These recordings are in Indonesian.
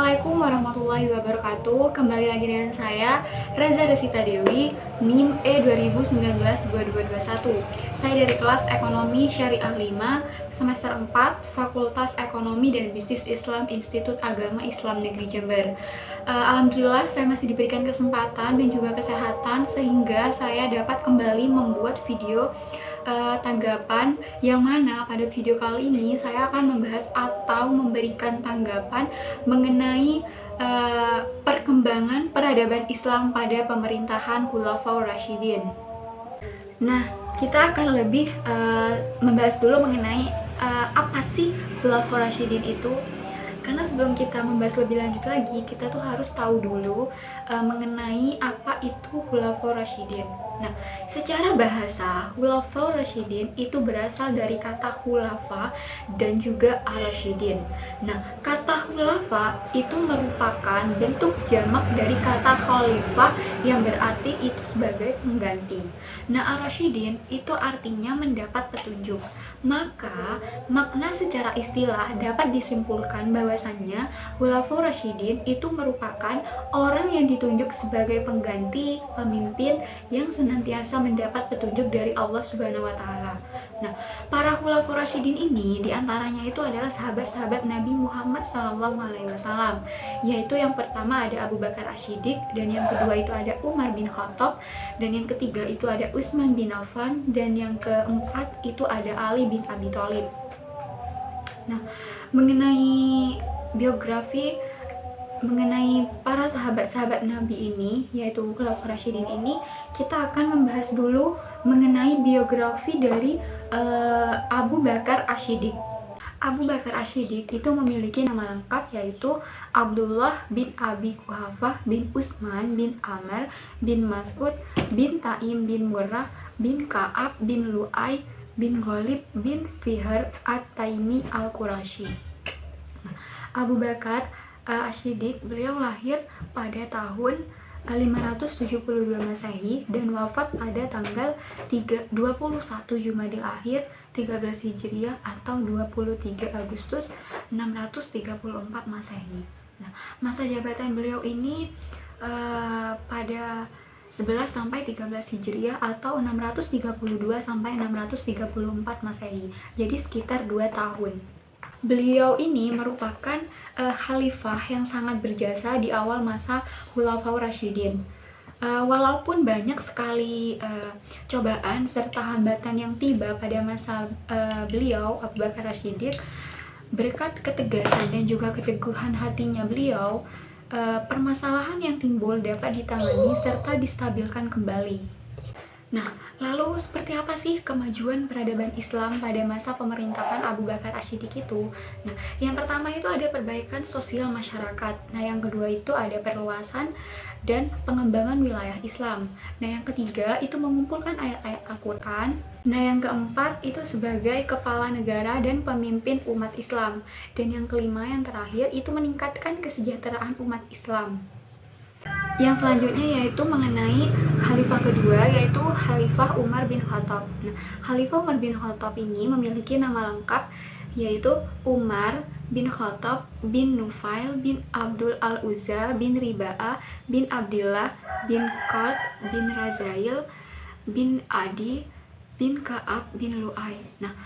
Assalamualaikum warahmatullahi wabarakatuh. Kembali lagi dengan saya Reza Resita Dewi, NIM E2019-2221. Saya dari kelas Ekonomi Syariah 5, semester 4, Fakultas Ekonomi dan Bisnis Islam Institut Agama Islam Negeri Jember. Alhamdulillah saya masih diberikan kesempatan dan juga kesehatan sehingga saya dapat kembali membuat video tanggapan, yang mana pada video kali ini saya akan membahas atau memberikan tanggapan mengenai perkembangan peradaban Islam pada pemerintahan Khulafaur Rasyidin. Nah, kita akan lebih membahas dulu mengenai apa sih Khulafaur Rasyidin itu. Karena sebelum kita membahas lebih lanjut lagi, kita tuh harus tahu dulu mengenai apa itu Khulafaur Rasyidin. Nah, secara bahasa, Khulafaur Rasyidin itu berasal dari kata khulafa dan juga ar-rasyidin. Nah, kata khulafa itu merupakan bentuk jamak dari kata khalifah yang berarti itu sebagai pengganti. Nah, ar-rasyidin itu artinya mendapat petunjuk. Maka, makna secara istilah dapat disimpulkan bahwasannya Khulafaur Rasyidin itu merupakan orang yang ditunjuk sebagai pengganti pemimpin yang senantiasa mendapat petunjuk dari Allah Subhanahu wa taala. Nah, para Khulafaur Rasyidin ini diantaranya itu adalah sahabat-sahabat Nabi Muhammad SAW, yaitu yang pertama ada Abu Bakar Asy-Syiddiq, dan yang kedua itu ada Umar bin Khattab, dan yang ketiga itu ada Utsman bin Affan, dan yang keempat itu ada Ali bin Abi Thalib. Nah, mengenai biografi mengenai para sahabat-sahabat Nabi ini, yaitu Khulafaur Rasyidin ini, kita akan membahas dulu mengenai biografi dari Abu Bakar Asy-Syiddiq. Abu Bakar Asy-Syiddiq itu memiliki nama lengkap yaitu Abdullah bin Abi Quhafah bin Utsman bin Amr bin Mas'ud bin Taim bin Murrah bin Ka'ab bin Lu'ay bin Ghalib bin Fihr at-Taimi al-Qurasyi. Nah, Abu Bakar Asy-Syiddiq, beliau lahir pada tahun 572 Masehi dan wafat pada tanggal 21 Jumadil Akhir 13 Hijriah atau 23 Agustus 634 Masehi. Nah, masa jabatan beliau ini pada 11 sampai 13 Hijriah atau 632 sampai 634 Masehi. Jadi sekitar 2 tahun. Beliau ini merupakan khalifah yang sangat berjasa di awal masa Khulafaur Rasyidin. Walaupun banyak sekali cobaan serta hambatan yang tiba pada masa beliau, Abu Bakar Asy-Syiddiq, berkat ketegasan dan juga keteguhan hatinya beliau, permasalahan yang timbul dapat ditangani serta distabilkan kembali. Nah, lalu seperti apa sih kemajuan peradaban Islam pada masa pemerintahan Abu Bakar Asy-Syiddiq itu? Nah, yang pertama itu ada perbaikan sosial masyarakat. Nah, yang kedua itu ada perluasan dan pengembangan wilayah Islam. Nah, yang ketiga itu mengumpulkan ayat-ayat Al-Quran. Nah, yang keempat itu sebagai kepala negara dan pemimpin umat Islam. Dan yang kelima, yang terakhir itu meningkatkan kesejahteraan umat Islam. Yang selanjutnya yaitu mengenai khalifah kedua, yaitu Khalifah Umar bin Khattab. Nah, Khalifah Umar bin Khattab ini memiliki nama lengkap yaitu Umar bin Khattab bin Nufail bin Abdul al-Uzza bin Riba'ah bin Abdillah bin Qad bin Razail bin Adi bin Ka'ab bin Lu'ay. Nah,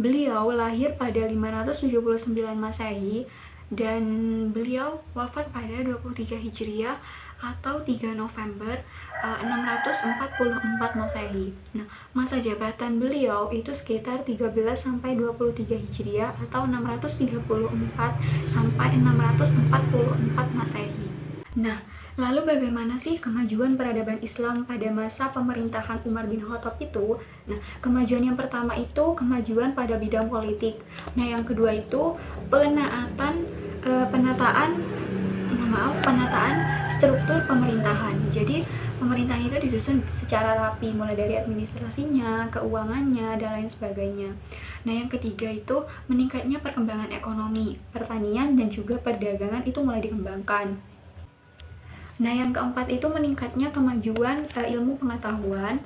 beliau lahir pada 579 Masehi dan beliau wafat pada 23 Hijriah atau 3 November 644 Masehi. Nah, masa jabatan beliau itu sekitar 13 sampai 23 Hijriah atau 634 sampai 644 Masehi. Nah, lalu bagaimana sih kemajuan peradaban Islam pada masa pemerintahan Umar bin Khattab itu? Nah, kemajuan yang pertama itu kemajuan pada bidang politik. Nah, yang kedua itu penataan struktur pemerintahan. Jadi pemerintahan itu disusun secara rapi, mulai dari administrasinya, keuangannya, dan lain sebagainya. Nah, yang ketiga itu meningkatnya perkembangan ekonomi, pertanian, dan juga perdagangan itu mulai dikembangkan. Nah, yang keempat itu meningkatnya kemajuan ilmu pengetahuan.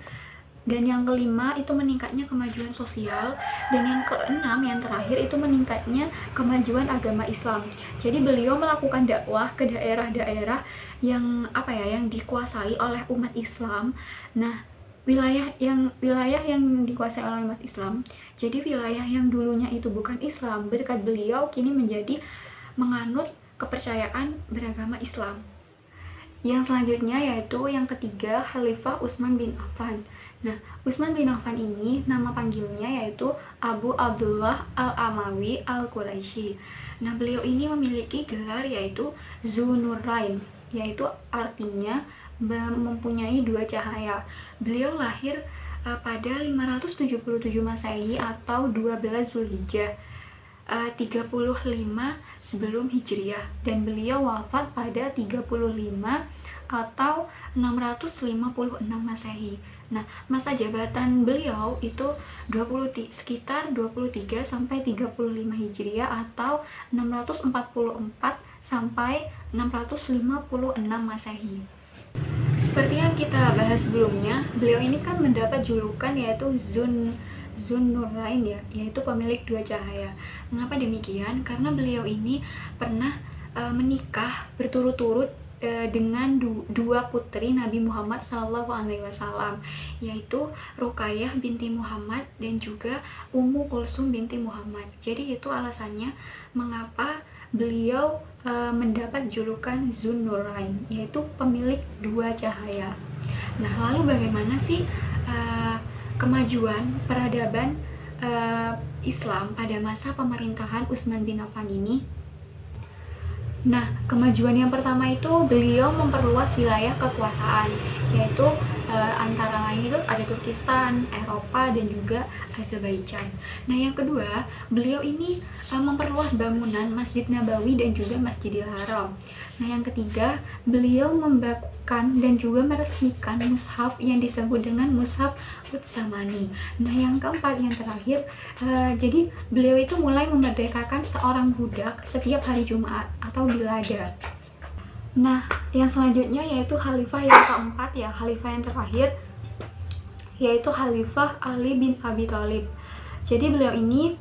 Dan yang kelima itu meningkatnya kemajuan sosial, dan yang keenam yang terakhir itu meningkatnya kemajuan agama Islam. Jadi beliau melakukan dakwah ke daerah-daerah yang yang dikuasai oleh umat Islam. Nah, wilayah yang dikuasai oleh umat Islam. Jadi wilayah yang dulunya itu bukan Islam, berkat beliau kini menjadi menganut kepercayaan beragama Islam. Yang selanjutnya yaitu yang ketiga, Khalifah Utsman bin Affan. Nah, Utsman bin Affan ini nama panggilnya yaitu Abu Abdullah Al-Amawi Al-Quraisy. Nah, beliau ini memiliki gelar yaitu Dzunurain, yaitu artinya mempunyai dua cahaya. Beliau lahir pada 577 Masehi atau 12 Zulhijjah 35 sebelum Hijriah, dan beliau wafat pada 35 atau 656 Masehi. Nah, masa jabatan beliau itu sekitar 23 sampai 35 Hijriah atau 644 sampai 656 Masehi. Seperti yang kita bahas sebelumnya, beliau ini kan mendapat julukan yaitu Dzunurain yaitu pemilik dua cahaya. Mengapa demikian? Karena beliau ini pernah menikah berturut-turut dengan dua putri Nabi Muhammad SAW, yaitu Ruqayyah binti Muhammad dan juga Ummu Kulsum binti Muhammad. Jadi itu alasannya mengapa beliau mendapat julukan Dzunurain, yaitu pemilik dua cahaya. Nah, lalu bagaimana sih kemajuan peradaban Islam pada masa pemerintahan Utsman bin Affan ini? Nah, kemajuan yang pertama itu beliau memperluas wilayah kekuasaan, yaitu antara lain itu ada Turkistan, Eropa, dan juga Azerbaijan. Nah, yang kedua, beliau ini memperluas bangunan Masjid Nabawi dan juga Masjidil Haram. Nah, yang ketiga, beliau membakukan dan juga meresmikan mushaf yang disebut dengan Mushaf Utsamani. Nah, yang keempat, yang terakhir, jadi beliau itu mulai memerdekakan seorang budak setiap hari Jumat atau Bilada. Nah, yang selanjutnya yaitu khalifah yang keempat, khalifah yang terakhir, yaitu Khalifah Ali bin Abi Thalib. Jadi beliau ini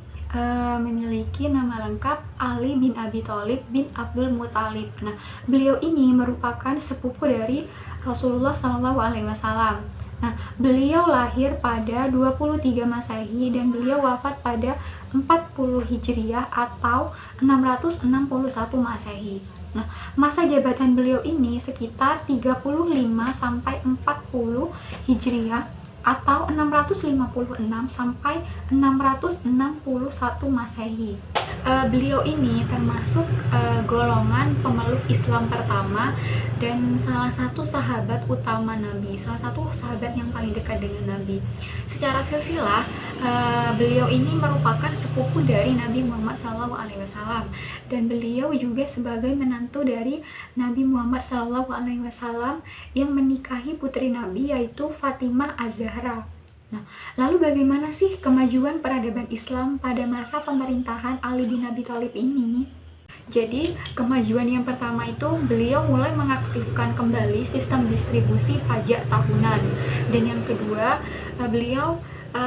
memiliki nama lengkap Ali bin Abi Thalib bin Abdul Muthalib. Nah, beliau ini merupakan sepupu dari Rasulullah SAW. Nah, beliau lahir pada 23 Masehi dan beliau wafat pada 40 Hijriah atau 661 Masehi. Nah, masa jabatan beliau ini sekitar 35 sampai 40 Hijriah atau 656 sampai 661 Masehi. Beliau ini termasuk golongan pemeluk Islam pertama dan salah satu sahabat utama Nabi, salah satu sahabat yang paling dekat dengan Nabi. Secara silsilah, beliau ini merupakan sepupu dari Nabi Muhammad SAW, dan beliau juga sebagai menantu dari Nabi Muhammad SAW yang menikahi putri Nabi yaitu Fatimah Az-Zahra. Nah, lalu bagaimana sih kemajuan peradaban Islam pada masa pemerintahan Ali bin Abi Thalib ini? Jadi, kemajuan yang pertama itu beliau mulai mengaktifkan kembali sistem distribusi pajak tahunan. Dan yang kedua, beliau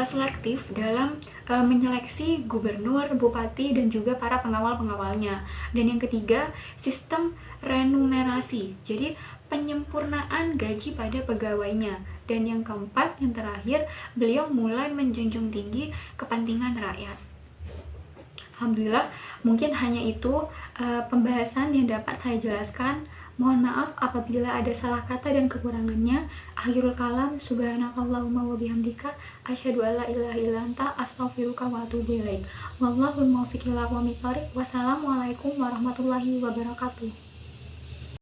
selektif dalam menyeleksi gubernur, bupati, dan juga para pengawal-pengawalnya. Dan yang ketiga, sistem renumerasi. Jadi, penyempurnaan gaji pada pegawainya. Dan yang keempat, yang terakhir, beliau mulai menjunjung tinggi kepentingan rakyat. Alhamdulillah, mungkin hanya itu pembahasan yang dapat saya jelaskan. Mohon maaf apabila ada salah kata dan kekurangannya. Akhirul kalam, subhanakallahumma wa bihamdika, asyhadu alla ilaha illa anta, astaghfiruka wa atubu ilaik. Wallahul muwaffiq ila aqwamit thoriq. Wassalamualaikum warahmatullahi wabarakatuh.